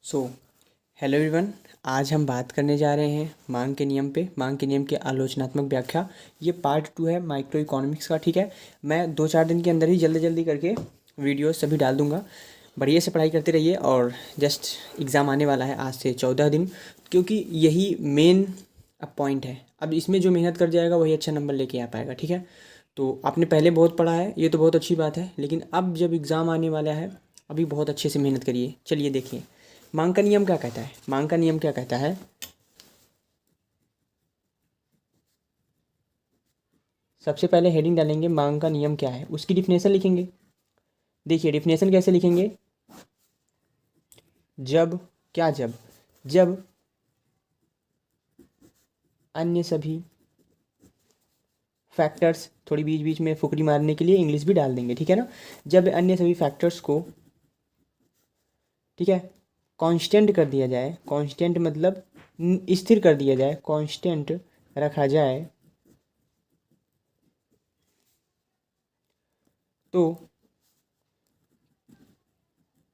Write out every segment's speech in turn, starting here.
So hello everyone. आज हम बात करने जा रहे हैं मांग के नियम पे, मांग के नियम की आलोचनात्मक व्याख्या। ये पार्ट 2 है माइक्रो इकोनॉमिक्स का। ठीक है, मैं 2-4 दिन के अंदर ही जल्दी जल्दी करके वीडियो सभी डाल दूंगा। बढ़िया से पढ़ाई करते रहिए। और जस्ट एग्ज़ाम आने वाला है आज से 14 दिन, क्योंकि यही मेन अब पॉइंट है। अब इसमें जो मेहनत कर जाएगा वही अच्छा नंबर लेके आ पाएगा। ठीक है, तो आपने पहले बहुत पढ़ा है, ये तो बहुत अच्छी बात है, लेकिन अब जब एग्ज़ाम आने वाला है अभी बहुत अच्छे से मेहनत करिए। चलिए देखिए, मांग का नियम क्या कहता है। मांग का नियम क्या कहता है, सबसे पहले हेडिंग डालेंगे मांग का नियम क्या है, उसकी डिफिनेशन लिखेंगे। देखिए डिफिनेशन कैसे लिखेंगे, जब क्या जब जब अन्य सभी फैक्टर्स, थोड़ी बीच बीच में फुकरी मारने के लिए इंग्लिश भी डाल देंगे। ठीक है ना, जब अन्य सभी फैक्टर्स को, ठीक है, कांस्टेंट कर दिया जाए। कांस्टेंट मतलब स्थिर कर दिया जाए, कांस्टेंट रखा जाए, तो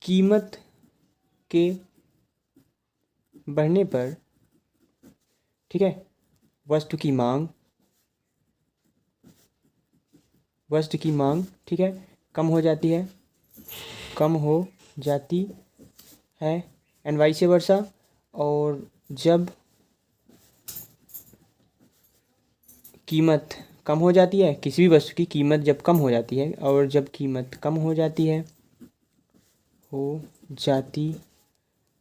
कीमत के बढ़ने पर, ठीक है, वस्तु की मांग, वस्तु की मांग, ठीक है, कम हो जाती है, कम हो जाती है, एंड वाइस वर्सा। और जब कीमत कम हो जाती है, किसी भी वस्तु की कीमत जब कम हो जाती है, और जब कीमत कम हो जाती है, हो जाती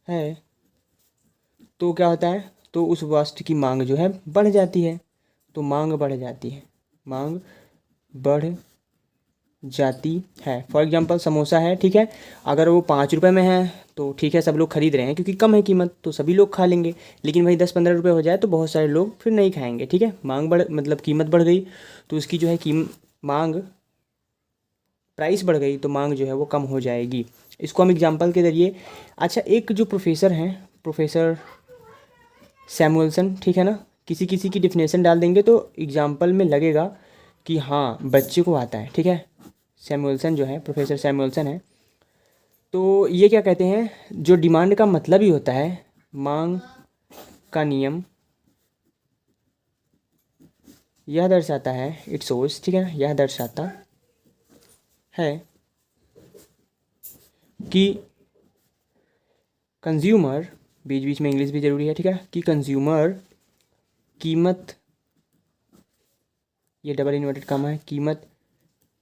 है, तो क्या होता है, तो उस वस्तु की मांग जो है बढ़ जाती है। तो मांग बढ़ जाती है, मांग बढ़ जाती है। फॉर एग्जांपल समोसा है, ठीक है, अगर वो 5 रुपये में है तो ठीक है, सब लोग खरीद रहे हैं क्योंकि कम है कीमत, तो सभी लोग खा लेंगे। लेकिन वही 10-15 रुपये हो जाए तो बहुत सारे लोग फिर नहीं खाएंगे। ठीक है, मांग बढ़ मतलब कीमत बढ़ गई तो उसकी जो है मांग, प्राइस बढ़ गई तो मांग जो है वो कम हो जाएगी। इसको हम एग्जाम्पल के जरिए, अच्छा एक जो प्रोफेसर हैं, प्रोफेसर सैमुअल्सन, ठीक है ना, किसी किसी की डिफिनेशन डाल देंगे तो एग्जाम्पल में लगेगा कि हाँ बच्चे को आता है। ठीक है, सैमुअल्सन जो है, प्रोफेसर सैमुअल्सन है, तो ये क्या कहते हैं, जो डिमांड का मतलब ही होता है, मांग का नियम यह दर्शाता है, इट शोज, ठीक है ना, यह दर्शाता है कि कंज्यूमर, बीच बीच में इंग्लिश भी ज़रूरी है, ठीक है, कि कंज्यूमर कीमत, ये डबल इन्वर्टेड कॉमा है, कीमत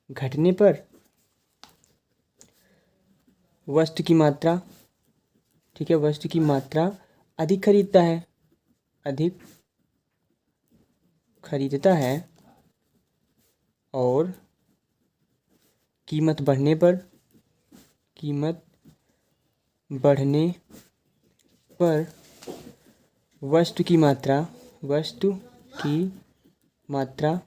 घटने पर वस्तु की मात्रा, ठीक है, वस्तु की मात्रा अधिक खरीदता है, अधिक खरीदता है, और कीमत बढ़ने पर, कीमत बढ़ने पर वस्तु की मात्रा, वस्तु की मात्रा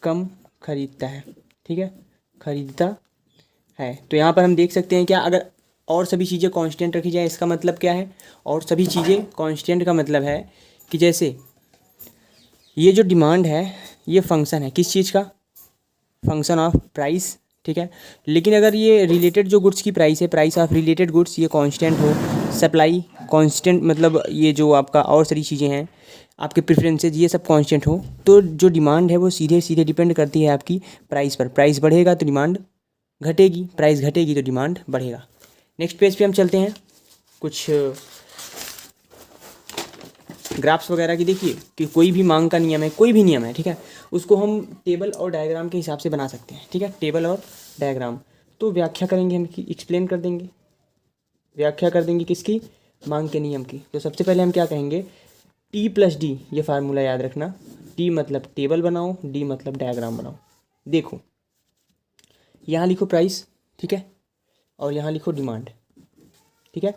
कम खरीदता है। ठीक है, खरीदता है। तो यहाँ पर हम देख सकते हैं क्या, अगर और सभी चीज़ें कांस्टेंट रखी जाए, इसका मतलब क्या है, और सभी चीज़ें कांस्टेंट का मतलब है कि जैसे ये जो डिमांड है ये फंक्शन है किस चीज़ का, फंक्शन ऑफ प्राइस। ठीक है, लेकिन अगर ये रिलेटेड जो गुड्स की प्राइस है, प्राइस ऑफ रिलेटेड गुड्स, ये कांस्टेंट हो, सप्लाई कांस्टेंट, मतलब ये जो आपका और सारी चीज़ें हैं, आपके प्रेफरेंसेज, ये सब कांस्टेंट हो, तो जो डिमांड है वो सीधे सीधे डिपेंड करती है आपकी प्राइस पर। प्राइस बढ़ेगा तो डिमांड घटेगी, प्राइस घटेगी तो डिमांड बढ़ेगा। नेक्स्ट पेज पे हम चलते हैं, कुछ ग्राफ्स वगैरह की। देखिए कि कोई भी मांग का नियम है, कोई भी नियम है, ठीक है, उसको हम टेबल और डायग्राम के हिसाब से बना सकते हैं। ठीक है, टेबल और डायग्राम। तो व्याख्या करेंगे हम, एक्सप्लेन कर देंगे, व्याख्या कर देंगे किसकी, मांग के नियम की। तो सबसे पहले हम क्या कहेंगे, T+D, ये फार्मूला याद रखना। T मतलब टेबल बनाओ, D मतलब डायग्राम बनाओ। देखो यहाँ लिखो प्राइस, ठीक है, और यहाँ लिखो डिमांड। ठीक है,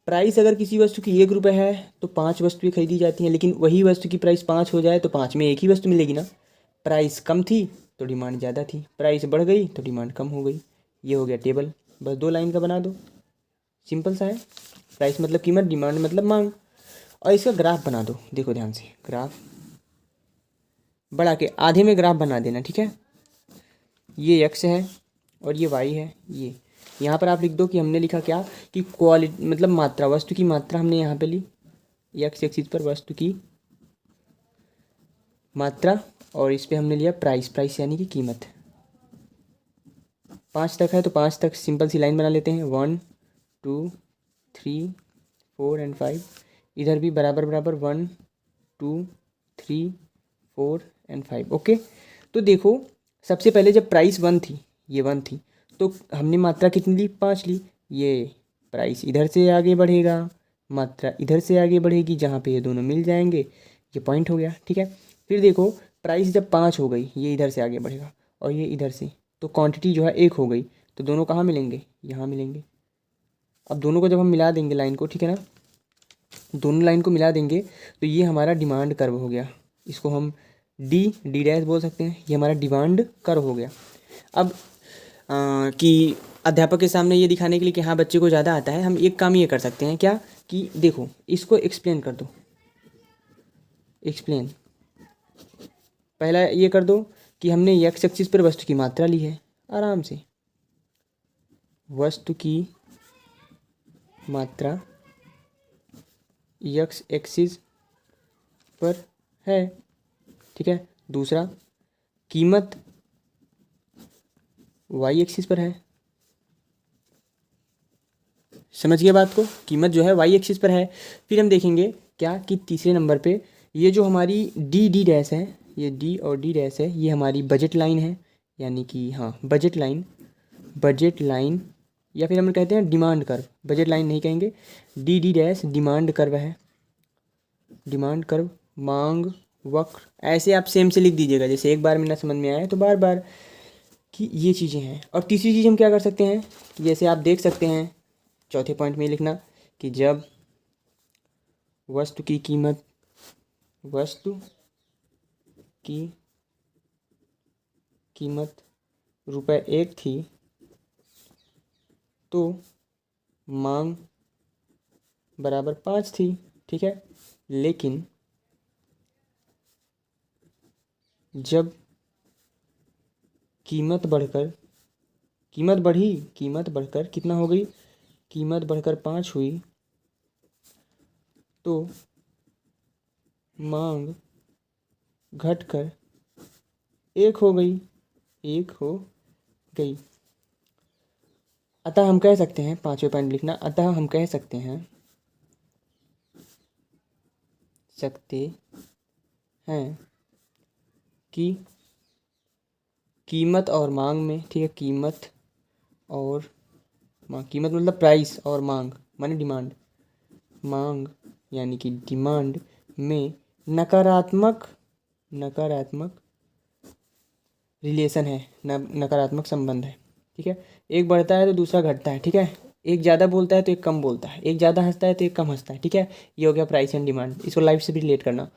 प्राइस अगर किसी वस्तु की 1 रुपये है तो 5 वस्तुएं खरीदी जाती हैं, लेकिन वही वस्तु की प्राइस 5 हो जाए तो 5 में एक ही वस्तु मिलेगी ना। प्राइस कम थी तो डिमांड ज़्यादा थी, प्राइस बढ़ गई तो डिमांड कम हो गई। ये हो गया टेबल, बस 2 लाइन का बना दो, सिंपल सा है। प्राइस मतलब कीमत, डिमांड मतलब मांग। और इसका ग्राफ बना दो, देखो ध्यान से, ग्राफ बढ़ा के आधे में ग्राफ बना देना। ठीक है, ये एक्स है और ये वाई है, ये यहाँ पर आप लिख दो कि हमने लिखा क्या कि क्वालिटी मतलब मात्रा, वस्तु की मात्रा हमने यहाँ पे ली एक्स एक्सिस पर वस्तु की मात्रा, और इस पे हमने लिया प्राइस, प्राइस यानी कि कीमत। 5 तक है तो 5 तक सिंपल सी लाइन बना लेते हैं, 1 2 3 4 एंड 5। इधर भी बराबर बराबर 1 2 3 4 एंड 5। ओके, तो देखो सबसे पहले जब प्राइस 1 थी, ये 1 थी, तो हमने मात्रा कितनी ली, 5 ली। ये प्राइस इधर से आगे बढ़ेगा, मात्रा इधर से आगे बढ़ेगी, जहाँ पे ये दोनों मिल जाएंगे ये पॉइंट हो गया। ठीक है, फिर देखो प्राइस जब 5 हो गई, ये इधर से आगे बढ़ेगा और ये इधर से, तो क्वांटिटी जो है 1 हो गई, तो दोनों कहाँ मिलेंगे, यहाँ मिलेंगे। अब दोनों को जब हम मिला देंगे लाइन को, ठीक है ना, दोनों लाइन को मिला देंगे तो ये हमारा डिमांड कर्व हो गया। इसको हम डी डैश बोल सकते हैं, ये हमारा डिमांड कर्व हो गया। अब कि अध्यापक के सामने ये दिखाने के लिए कि हाँ बच्चे को ज़्यादा आता है, हम एक काम ये कर सकते हैं क्या कि देखो इसको एक्सप्लेन कर दो, एक्सप्लेन पहला ये कर दो कि हमने एक्स एक्सिस पर वस्तु की मात्रा ली है, आराम से वस्तु की मात्रा एक्स एक्सिस पर है। ठीक है, दूसरा कीमत वाई एक्सिस पर है। समझ गए बात को, कीमत जो है वाई एक्सिस पर है। फिर हम देखेंगे क्या कि तीसरे नंबर पे ये जो हमारी डी डैश है, ये डी और डी डैश है, ये हमारी बजट लाइन है, यानी कि हाँ बजट लाइन या फिर हम कहते हैं डिमांड कर्व, बजट लाइन नहीं कहेंगे, डी डैश डिमांड कर्व है, डिमांड कर्व, मांग वक्र, ऐसे आप सेम से लिख दीजिएगा, जैसे एक बार में ना समझ में आए तो बार बार कि ये चीज़ें हैं। और तीसरी चीज़ हम क्या कर सकते हैं कि जैसे आप देख सकते हैं चौथे पॉइंट में लिखना कि जब वस्तु की कीमत ₹1 थी तो मांग बराबर 5 थी। ठीक है, लेकिन जब कीमत बढ़कर कितना हो गई, कीमत बढ़कर 5 हुई तो मांग घटकर 1 हो गई, अतः हम कह सकते हैं, पांचवें पॉइंट लिखना, अतः हम कह सकते हैं कि कीमत और मांग में, ठीक है, कीमत मतलब प्राइस और मांग माने डिमांड, मांग यानी कि डिमांड में नकारात्मक रिलेशन है, नकारात्मक संबंध है। ठीक है, एक बढ़ता है तो दूसरा घटता है। ठीक है, एक ज़्यादा बोलता है तो एक कम बोलता है, एक ज़्यादा हंसता है तो एक कम हंसता है। ठीक है, ये हो गया प्राइस एंड डिमांड, इसको लाइफ से भी रिलेट करना।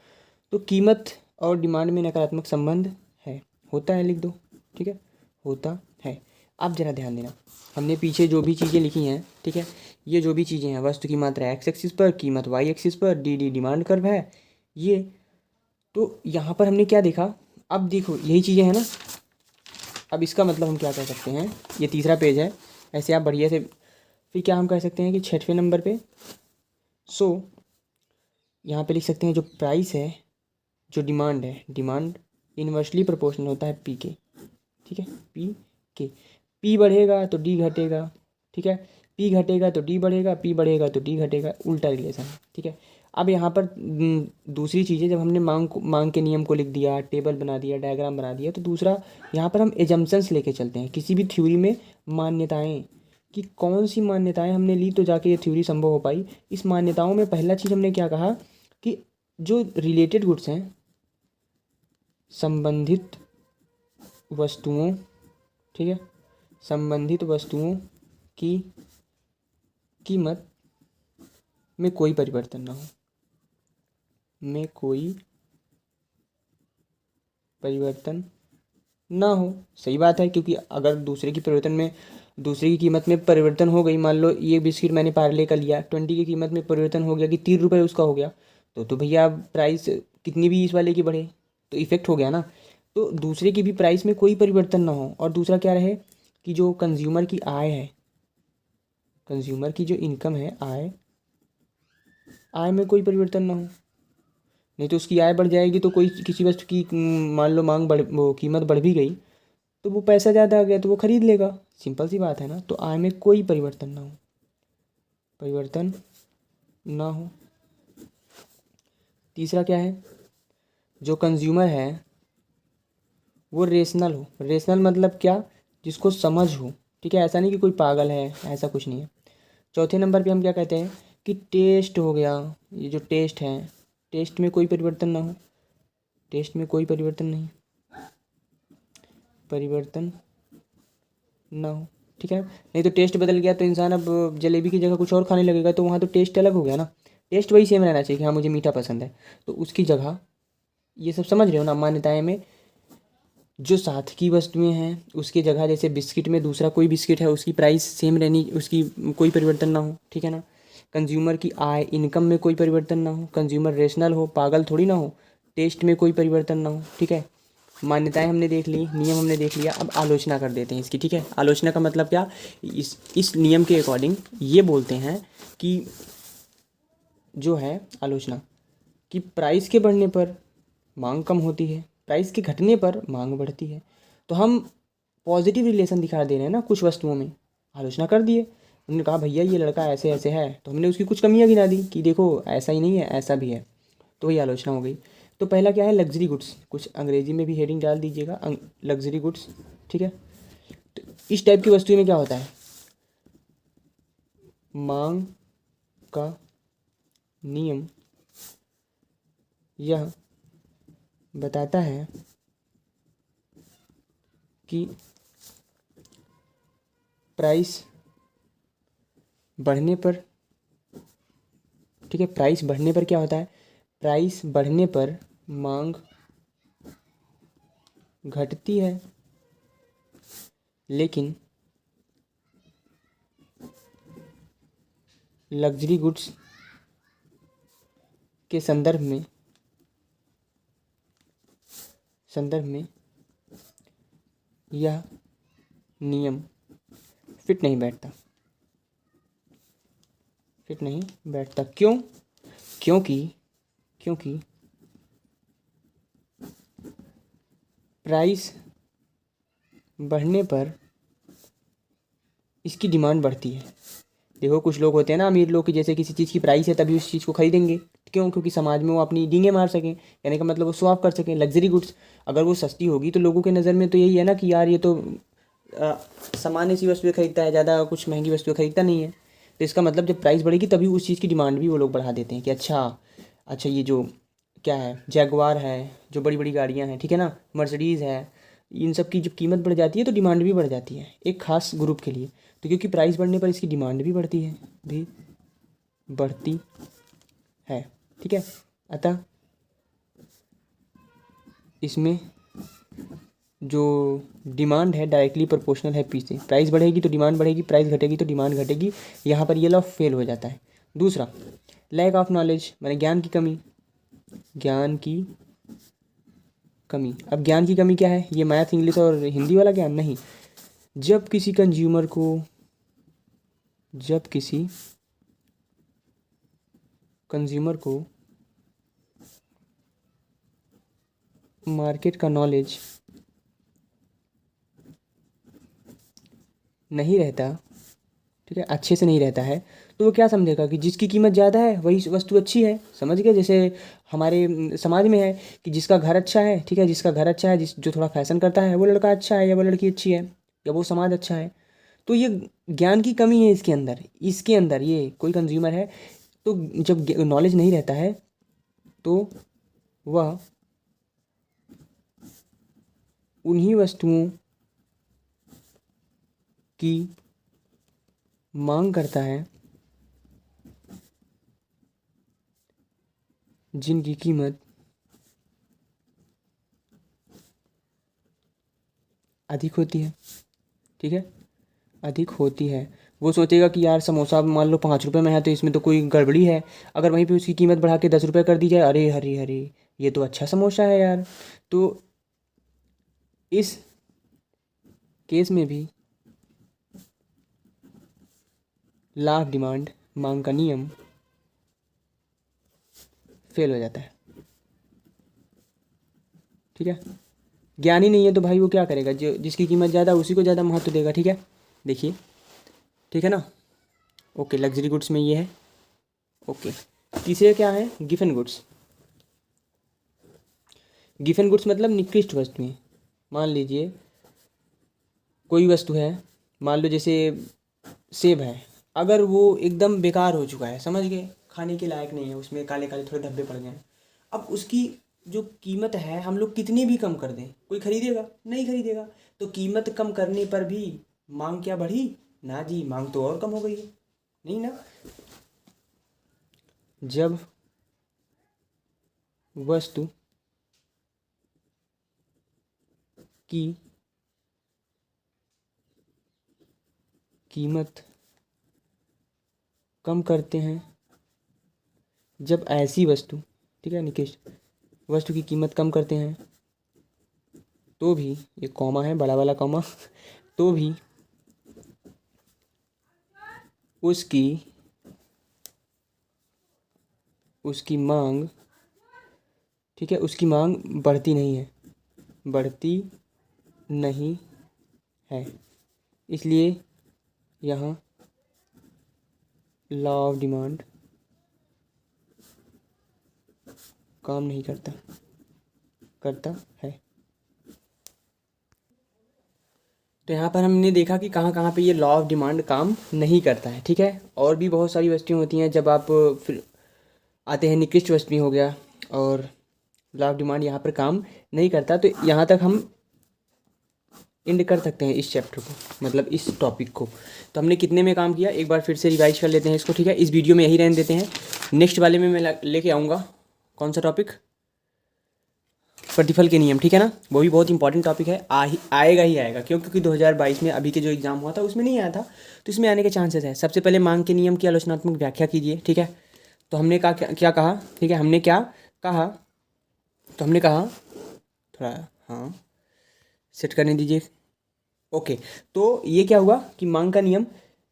तो कीमत और डिमांड में नकारात्मक संबंध है, होता है, लिख दो। ठीक है, होता है। अब जरा ध्यान देना, हमने पीछे जो भी चीज़ें लिखी हैं, ठीक है, ये जो भी चीज़ें हैं, वस्तु की मात्रा एक्स एक्सिस पर, कीमत वाई एक्सिस पर, डी डिमांड कर्व है ये, तो यहाँ पर हमने क्या देखा, अब देखो यही चीज़ें हैं ना। अब इसका मतलब हम क्या कह सकते हैं, ये तीसरा पेज है, ऐसे आप बढ़िया से, फिर क्या हम कह सकते हैं कि 6वें नंबर पे यहाँ पे लिख सकते हैं जो प्राइस है, जो डिमांड है, डिमांड इन्वर्सली प्रोपोर्शनल होता है पी के। ठीक है, पी बढ़ेगा तो डी घटेगा। ठीक है, पी घटेगा तो डी बढ़ेगा, पी बढ़ेगा तो डी घटेगा, उल्टा रिलेशन है। ठीक है, अब यहाँ पर दूसरी चीज़ें, जब हमने मांग के नियम को लिख दिया, टेबल बना दिया, डायग्राम बना दिया, तो दूसरा यहाँ पर हम एजम्पशंस लेके चलते हैं किसी भी थ्योरी में, मान्यताएं, कि कौन सी मान्यताएं हमने ली तो जाके ये थ्योरी संभव हो पाई। इस मान्यताओं में पहला चीज़ हमने क्या कहा कि जो रिलेटेड गुड्स हैं, संबंधित वस्तुओं, ठीक है, संबंधित वस्तुओं की कीमत में कोई परिवर्तन ना हो, सही बात है, क्योंकि अगर दूसरे की कीमत में परिवर्तन हो गई, मान लो ये बिस्किट मैंने पार्ले का लिया, 20 की कीमत में परिवर्तन हो गया कि 3 रुपये उसका हो गया, तो भैया प्राइस कितनी भी इस वाले की बढ़े तो इफेक्ट हो गया ना। तो दूसरे की भी प्राइस में कोई परिवर्तन ना हो, और दूसरा क्या रहे कि जो कंज्यूमर की आय है, कंज्यूमर की जो इनकम है, आय, आय में कोई परिवर्तन ना हो। नहीं तो उसकी आय बढ़ जाएगी तो कोई किसी वस्तु की मान लो मांग बढ़, वो कीमत बढ़ भी गई तो वो पैसा ज़्यादा आ गया तो वो खरीद लेगा। सिंपल सी बात है ना। तो आय में कोई परिवर्तन ना हो, परिवर्तन ना हो। तीसरा क्या है, जो कंज्यूमर है वो रेशनल हो। रेशनल मतलब क्या, जिसको समझ हो। ठीक है, ऐसा नहीं कि कोई पागल है, ऐसा कुछ नहीं है। चौथे नंबर पे हम क्या कहते हैं कि टेस्ट हो गया। ये जो टेस्ट है, टेस्ट में कोई परिवर्तन ना हो, टेस्ट में कोई परिवर्तन नहीं, परिवर्तन ना हो। ठीक है, नहीं तो टेस्ट बदल गया तो इंसान अब जलेबी की जगह कुछ और खाने लगेगा तो वहाँ तो टेस्ट अलग हो गया ना। टेस्ट वही सेम रहना चाहिए कि हाँ मुझे मीठा पसंद है, तो उसकी जगह ये सब समझ रहे हो ना मान्यताएं में जो साथ की वस्तुएं हैं उसकी जगह, जैसे बिस्किट में दूसरा कोई बिस्किट है उसकी प्राइस सेम रहनी, उसकी कोई परिवर्तन ना हो। ठीक है ना। कंज्यूमर की आय, इनकम में कोई परिवर्तन ना हो, कंज्यूमर रेशनल हो, पागल थोड़ी ना हो, टेस्ट में कोई परिवर्तन ना हो। ठीक है, मान्यताएं हमने देख ली, नियम हमने देख लिया, अब आलोचना कर देते हैं इसकी। ठीक है, आलोचना का मतलब क्या, इस नियम के अकॉर्डिंग ये बोलते हैं कि जो है आलोचना कि प्राइस के बढ़ने पर मांग कम होती है, प्राइस के घटने पर मांग बढ़ती है। तो हम पॉजिटिव रिलेशन दिखा दे रहे हैं ना कुछ वस्तुओं में। आलोचना कर दिए, हमने कहा भैया ये लड़का ऐसे ऐसे है, तो हमने उसकी कुछ कमियां गिना दी कि देखो ऐसा ही नहीं है ऐसा भी है, तो वही आलोचना हो गई। तो पहला क्या है, लग्जरी गुड्स। कुछ अंग्रेजी में भी हेडिंग डाल दीजिएगा, लग्जरी गुड्स। ठीक है, तो इस टाइप की वस्तुओं में क्या होता है, मांग का नियम यह बताता है कि प्राइस बढ़ने पर, ठीक है, प्राइस बढ़ने पर क्या होता है, प्राइस बढ़ने पर मांग घटती है, लेकिन लग्जरी गुड्स के संदर्भ में यह नियम फिट नहीं बैठता, फिट नहीं बैठता। क्यों, क्योंकि क्योंकि प्राइस बढ़ने पर इसकी डिमांड बढ़ती है। देखो कुछ लोग होते हैं ना अमीर लोग, कि जैसे किसी चीज़ की प्राइस है तभी उस चीज़ को खरीदेंगे। क्यों, क्योंकि समाज में वो अपनी डींगे मार सकें, कहने का मतलब वो शो ऑफ कर सकें। लग्जरी गुड्स अगर वो सस्ती होगी तो लोगों के नज़र में तो यही है ना कि यार ये तो सामान्य सी वस्तुएं खरीदता है, ज़्यादा कुछ महंगी वस्तुएं खरीदता नहीं है। तो इसका मतलब जब प्राइस बढ़ेगी तभी उस चीज़ की डिमांड भी वो लोग बढ़ा देते हैं कि अच्छा अच्छा ये जो क्या है, जैगवार है, जो बड़ी बड़ी गाड़ियाँ हैं, ठीक है ना, मर्सिडीज़ है, इन सब की जब कीमत बढ़ जाती है तो डिमांड भी बढ़ जाती है एक खास ग्रुप के लिए। तो क्योंकि प्राइस बढ़ने पर इसकी डिमांड भी बढ़ती है, भी बढ़ती है। ठीक है, अतः इसमें जो डिमांड है डायरेक्टली प्रोपोर्शनल है पी से। प्राइस बढ़ेगी तो डिमांड बढ़ेगी, प्राइस घटेगी तो डिमांड घटेगी। यहाँ पर ये लॉ फेल हो जाता है। दूसरा, लैक ऑफ नॉलेज, माने ज्ञान की कमी। ज्ञान की कमी, अब ज्ञान की कमी क्या है, ये मैथ इंग्लिश और हिंदी वाला ज्ञान नहीं। जब किसी कंज्यूमर को, जब किसी कंज्यूमर को मार्केट का नॉलेज नहीं रहता, ठीक है, अच्छे से नहीं रहता है, तो वो क्या समझेगा कि जिसकी कीमत ज़्यादा है वही वस्तु अच्छी है। समझ गए, जैसे हमारे समाज में है कि जिसका घर अच्छा है, ठीक है, जिसका घर अच्छा है, जिस जो थोड़ा फैशन करता है वो लड़का अच्छा है या वो लड़की अच्छी है या वो समाज अच्छा है। तो ये ज्ञान की कमी है इसके अंदर। इसके अंदर ये कोई कंज्यूमर है तो जब नॉलेज नहीं रहता है तो वह उन्हीं वस्तुओं की मांग करता है जिनकी कीमत अधिक होती है। ठीक है, अधिक होती है। वो सोचेगा कि यार समोसा मान लो 5 रुपये में है तो इसमें तो कोई गड़बड़ी है। अगर वहीं पे उसकी कीमत बढ़ा के 10 रुपये कर दी जाए, अरे हरे हरे ये तो अच्छा समोसा है यार। तो इस केस में भी लॉ ऑफ डिमांड, मांग का नियम फेल हो जाता है। ठीक है, ज्ञानी नहीं है तो भाई वो क्या करेगा, जो जिसकी कीमत ज़्यादा उसी को ज़्यादा महत्व देगा। ठीक है, देखिए, ठीक है ना। ओके, लग्जरी गुड्स में ये है। ओके, तीसरे क्या है, गिफन गुड्स। गिफन गुड्स मतलब निकृष्ट वस्तुएं। मान लीजिए कोई वस्तु है, मान लो जैसे सेब है, अगर वो एकदम बेकार हो चुका है, समझ गए, खाने के लायक नहीं है, उसमें काले काले थोड़े धब्बे पड़ गए हैं, अब उसकी जो कीमत है हम लोग कितनी भी कम कर दें, कोई खरीदेगा नहीं, खरीदेगा। तो कीमत कम करने पर भी मांग क्या बढ़ी, ना जी, मांग तो और कम हो गई है, नहीं ना। जब वस्तु की कीमत कम करते हैं, जब ऐसी वस्तु, ठीक है, निकृष्ट वस्तु की कीमत कम करते हैं, तो भी, ये कॉमा है, बड़ा वाला कॉमा, तो भी उसकी उसकी मांग, ठीक है, उसकी मांग बढ़ती नहीं है, बढ़ती नहीं है। इसलिए यहाँ लॉ ऑफ डिमांड काम नहीं करता, करता है। तो यहाँ पर हमने देखा कि कहाँ कहाँ पे ये लॉ ऑफ डिमांड काम नहीं करता है। ठीक है, और भी बहुत सारी वस्तुएं होती हैं, जब आप फिर आते हैं निकृष्ट वस्तु हो गया, और लॉ ऑफ डिमांड यहाँ पर काम नहीं करता। तो यहाँ तक हम एंड कर सकते हैं इस चैप्टर को, मतलब इस टॉपिक को। तो हमने कितने में काम किया, एक बार फिर से रिवाइज कर लेते हैं इसको। ठीक है, इस वीडियो में यही रहने देते हैं। नेक्स्ट वाले में मैं लेके आऊँगा कौन सा टॉपिक, प्रतिफल के नियम। ठीक है ना, वो भी बहुत इंपॉर्टेंट टॉपिक है, आएगा ही आएगा, क्योंकि 2022 में अभी के जो एग्जाम हुआ था उसमें नहीं आया था, तो इसमें आने के चांसेस है। सबसे पहले मांग के नियम की आलोचनात्मक व्याख्या कीजिए। ठीक है, तो हमने कहा क्या कहा, ठीक है, हमने क्या कहा, तो हमने कहा थोड़ा, हाँ, सेट करने दीजिए। ओके, तो ये क्या हुआ कि मांग का नियम,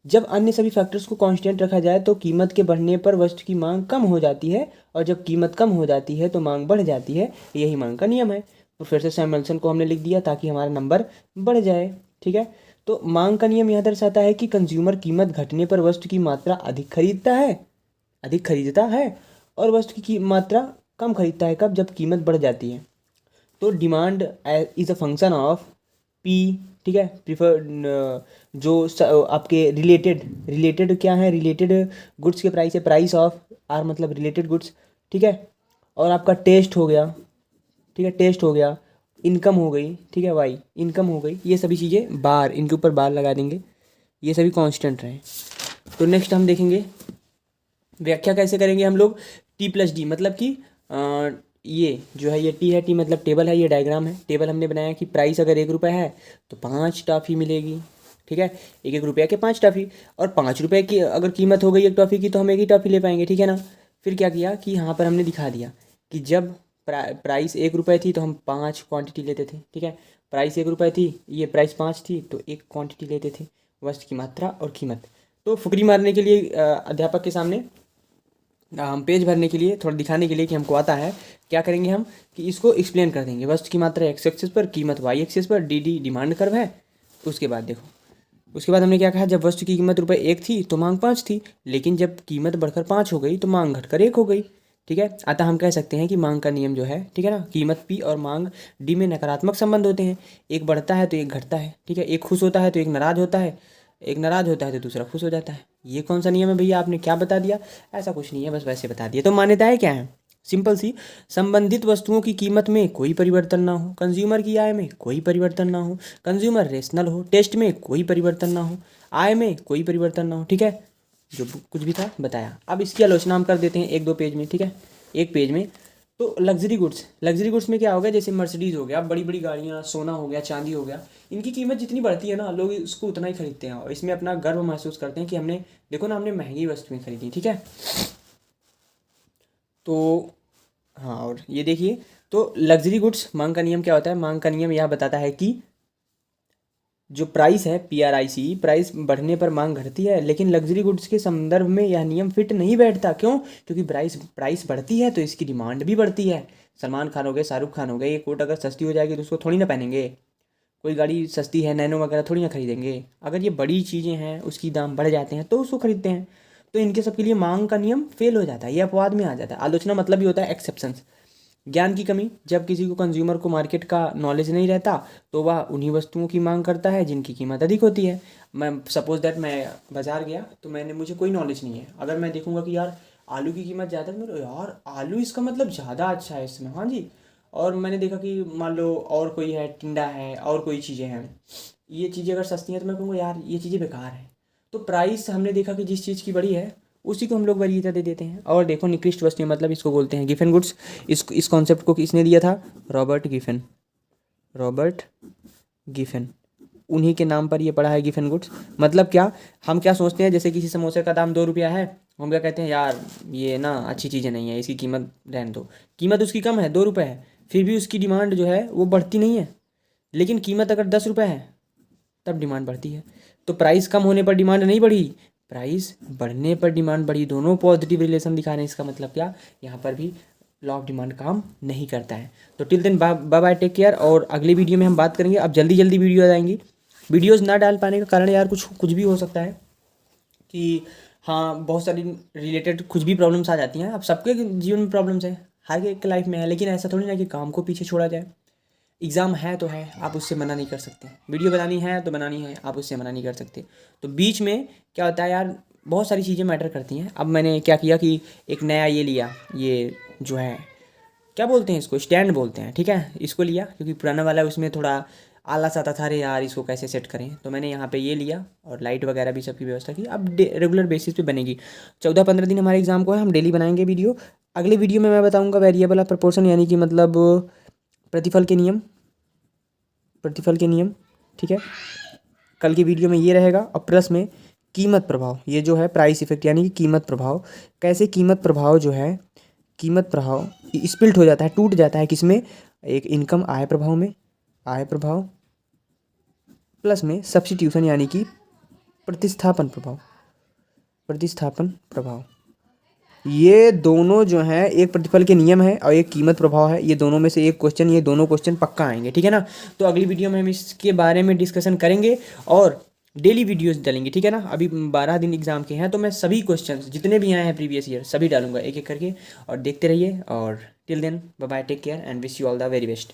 जब अन्य सभी फैक्टर्स को कांस्टेंट रखा जाए तो कीमत के बढ़ने पर वस्तु की मांग कम हो जाती है, और जब कीमत कम हो जाती है तो मांग बढ़ जाती है। यही मांग का नियम है। प्रोफेसर सैमुअल्सन को हमने लिख दिया ताकि हमारा नंबर बढ़ जाए। ठीक है, तो मांग का नियम यह दर्शाता है कि कंज्यूमर कीमत घटने पर वस्तु की मात्रा अधिक खरीदता है, और वस्तु की मात्रा कम खरीदता है कब, जब कीमत बढ़ जाती है। तो demand is a function of P. ठीक है, प्रिफर जो आपके रिलेटेड क्या है, रिलेटेड गुड्स के प्राइस है, प्राइस ऑफ आर मतलब रिलेटेड गुड्स। ठीक है, और आपका टेस्ट हो गया, ठीक है, टेस्ट हो गया, इनकम हो गई, ठीक है, वाई इनकम हो गई, ये सभी चीज़ें बार, इनके ऊपर बार लगा देंगे, ये सभी कांस्टेंट रहे। तो नेक्स्ट हम देखेंगे व्याख्या कैसे करेंगे हम लोग, टी प्लस डी, मतलब कि ये जो है, ये टी है, टी मतलब टेबल है, ये डायग्राम है। टेबल हमने बनाया कि प्राइस अगर 1 रुपये है तो 5 टॉफ़ी मिलेगी। ठीक है, 1 1 रुपया के 5 टॉफ़ी, और 5 रुपये की अगर कीमत हो गई एक टॉफ़ी की तो हम एक ही टॉफ़ी ले पाएंगे। ठीक है ना। फिर क्या किया कि यहाँ पर हमने दिखा दिया कि जब प्राइस 1 रुपये थी तो हम 5 क्वान्टिटी लेते थे। ठीक है, प्राइस 1 रुपये थी, ये प्राइस 5 थी तो 1 क्वान्टिटी लेते थे, वस्तु की मात्रा और कीमत। तो फुकरी मारने के लिए अध्यापक के सामने हम पेज भरने के लिए, थोड़ा दिखाने के लिए कि हमको आता है, क्या करेंगे हम कि इसको एक्सप्लेन कर देंगे। वस्तु की मात्रा एक्स एक्सिस पर, कीमत वाई एक्सिस पर, डी डी डिमांड कर्व है। उसके बाद देखो, उसके बाद हमने क्या कहा, जब वस्तु की कीमत ₹1 थी तो मांग 5 थी, लेकिन जब कीमत बढ़कर 5 हो गई तो मांग घटकर 1 हो गई। ठीक है, अतः हम कह सकते हैं कि मांग का नियम जो है, ठीक है ना, कीमत पी और मांग डी में नकारात्मक संबंध होते हैं। एक बढ़ता है तो एक घटता है। ठीक है, एक खुश होता है तो एक नाराज होता है, एक नाराज होता है तो दूसरा खुश हो जाता है। ये कौन सा नियम है भैया, आपने क्या बता दिया, ऐसा कुछ नहीं है, बस वैसे बता दिया। तो मान्यताएं क्या है, सिंपल सी, संबंधित वस्तुओं की कीमत में कोई परिवर्तन ना हो, कंज्यूमर की आय में कोई परिवर्तन ना हो, कंज्यूमर रेशनल हो, टेस्ट में कोई परिवर्तन ना हो, आय में कोई परिवर्तन ना हो। ठीक है, जो कुछ भी था बताया। अब इसकी आलोचना हम कर देते हैं 1 2 पेज में। ठीक है, एक पेज में। तो लग्जरी गुड्स में क्या हो गया, जैसे मर्सिडीज हो गया, बड़ी बड़ी गाड़ियाँ, सोना हो गया, चांदी हो गया, इनकी कीमत जितनी बढ़ती है ना, लोग इसको उतना ही खरीदते हैं, और इसमें अपना गर्व महसूस करते हैं कि हमने, देखो ना, हमने महंगी वस्तुएं खरीदी। ठीक है, तो हाँ, और ये देखिए, तो लग्जरी गुड्स, मांग का नियम क्या होता है, मांग का नियम यह बताता है कि जो प्राइस है PRIC, प्राइस बढ़ने पर मांग घटती है, लेकिन लग्जरी गुड्स के संदर्भ में यह नियम फिट नहीं बैठता। क्यों? क्योंकि प्राइस बढ़ती है तो इसकी डिमांड भी बढ़ती है। सलमान खान हो गए, शाहरुख खान हो गए, ये कोट अगर सस्ती हो जाएगी तो उसको थोड़ी ना पहनेंगे। कोई गाड़ी सस्ती है, नैनो वगैरह थोड़ी ना खरीदेंगे। अगर ये बड़ी चीज़ें हैं उसकी दाम बढ़ जाते हैं तो उसको खरीदते हैं। तो इनके सब के लिए मांग का नियम फेल हो जाता है, ये अपवाद में आ जाता है। आलोचना मतलब ही होता है एक्सेप्शंस। ज्ञान की कमी, जब किसी को कंज्यूमर को मार्केट का नॉलेज नहीं रहता तो वह उन्हीं वस्तुओं की मांग करता है जिनकी कीमत अधिक होती है। मैं सपोज दैट मैं बाजार गया तो मुझे कोई नॉलेज नहीं है। अगर मैं देखूंगा कि यार आलू की कीमत ज़्यादा है, मेरे यार आलू इसका मतलब ज़्यादा अच्छा है इसमें, हाँ जी। और मैंने देखा कि मान लो और कोई है, टिंडा है, और कोई चीज़ें हैं, ये चीज़ें अगर सस्ती हैं तो मैं कहूँगा यार ये चीज़ें बेकार हैं। तो प्राइस हमने देखा कि जिस चीज़ की बड़ी है उसी को हम लोग वरीयता दे देते हैं। और देखो निकृष्ट वस्तुएं, मतलब इसको बोलते हैं गिफन गुड्स। इस कॉन्सेप्ट को किसने दिया था? Robert Giffen. रॉबर्ट गिफन, उन्हीं के नाम पर ये पड़ा है गिफन गुड्स। मतलब क्या, हम क्या सोचते हैं, जैसे किसी समोसे का दाम 2 रुपया है, हम क्या कहते हैं, यार ये ना अच्छी चीज़ें नहीं है, इसकी कीमत रहने दो। कीमत उसकी कम है, 2 रुपये है, फिर भी उसकी डिमांड जो है वो बढ़ती नहीं है। लेकिन कीमत अगर 10 रुपये है तब डिमांड बढ़ती है। तो प्राइस कम होने पर डिमांड नहीं बढ़ी, प्राइस बढ़ने पर डिमांड बढ़ी। दोनों पॉजिटिव रिलेशन दिखा रहे हैं। इसका मतलब क्या, यहाँ पर भी लॉ ऑफ डिमांड काम नहीं करता है। तो till then bye bye, take care. और अगली वीडियो में हम बात करेंगे। अब जल्दी जल्दी वीडियो आ जाएंगी। वीडियोज़ ना डाल पाने का कारण यार कुछ कुछ भी हो सकता है कि हाँ बहुत सारी रिलेटेड कुछ भी प्रॉब्लम्स आ जाती हैं। अब सबके जीवन में प्रॉब्लम्स है, हर एक लाइफ में है, लेकिन ऐसा थोड़ी ना कि काम को पीछे छोड़ा जाए। एग्ज़ाम है तो है, आप उससे मना नहीं कर सकते। वीडियो बनानी है तो बनानी है, आप उससे मना नहीं कर सकते। तो बीच में क्या होता है यार, बहुत सारी चीज़ें मैटर करती हैं। अब मैंने क्या किया कि एक नया ये लिया, ये जो है क्या बोलते हैं इसको, स्टैंड बोलते हैं, ठीक है, इसको लिया क्योंकि पुराना वाला उसमें थोड़ा आलस आता था, अरे यार इसको कैसे सेट करें। तो मैंने यहाँ पे ये लिया और लाइट वगैरह भी सबकी व्यवस्था की। अब रेगुलर बेसिस पे बनेगी। 14-15 दिन हमारे एग्जाम को है, हम डेली बनाएंगे वीडियो। अगले वीडियो में मैं बताऊँगा वेरिएबल ऑफ प्रपोर्शन, यानी कि मतलब प्रतिफल के नियम, प्रतिफल के नियम, ठीक है। कल की वीडियो में ये रहेगा। और प्लस में कीमत प्रभाव, ये जो है प्राइस इफेक्ट यानी कि कीमत प्रभाव, कैसे कीमत प्रभाव जो है, कीमत प्रभाव स्प्लिट हो जाता है, टूट जाता है किसमें, एक इनकम आय प्रभाव में, आय प्रभाव, प्लस में सब्स्टिट्यूशन यानी कि प्रतिस्थापन प्रभाव, प्रतिस्थापन प्रभाव। ये दोनों जो हैं, एक प्रतिफल के नियम है और एक कीमत प्रभाव है। ये दोनों में से एक क्वेश्चन, ये दोनों क्वेश्चन पक्का आएंगे, ठीक है ना। तो अगली वीडियो में हम इसके बारे में डिस्कशन करेंगे और डेली वीडियोस डालेंगे, ठीक है ना। अभी 12 दिन एग्जाम के हैं तो मैं सभी क्वेश्चंस जितने भी आए हैं प्रीवियस ईयर सभी डालूंगा एक एक करके, और देखते रहिए। और till then bye bye, take care and wish you all the very best.